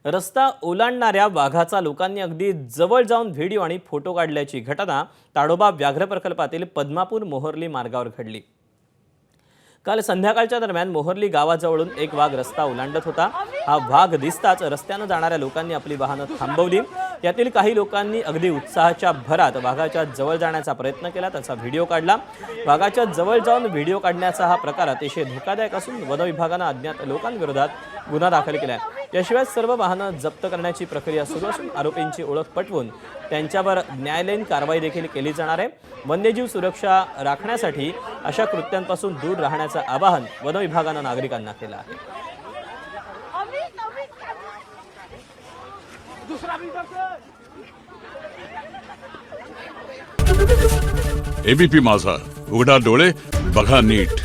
रस्ता ओलांडणाऱ्या वाघाचा लोकांनी अगदी जवळ जाऊन व्हिडिओ आणि फोटो काढल्याची घटना ताडोबा व्याघ्र प्रकल्पातील पद्मापूर मोहर्ली मार्गावर घडली। काल संध्याकाळच्या दरम्यान मोहर्ली गावाजवळून एक वाघ रस्ता ओलांडत होता। हा वाघ दिसताच रस्त्याने जाणाऱ्या लोकांनी आपली वाहने थांबवली। यातील काही लोकांनी अगदी उत्साहाच्या भरात वाघाच्या जवळ जाण्याचा प्रयत्न केला, त्याचा व्हिडिओ काढला। वाघाच्या जवळ जाऊन व्हिडिओ काढण्याचा हा प्रकार अतिशय धोकादायक असून वन विभागाने अज्ञात लोकांविरोधात गुन्हा दाखल केला आहे। याशिवाय सर्व वाहने जप्त करण्याची प्रक्रिया सुरू असून आरोपींची ओळख पटवून त्यांच्यावर न्यायालयीन कारवाई देखील केली जाणार आहे। वन्यजीव सुरक्षा राखण्यासाठी अशा कृत्यांपासून दूर राहण्याचे आवाहन वन विभागाने नागरिकांना केले आहे। एबीपी माझा, उघडा डोळे बघा नीट।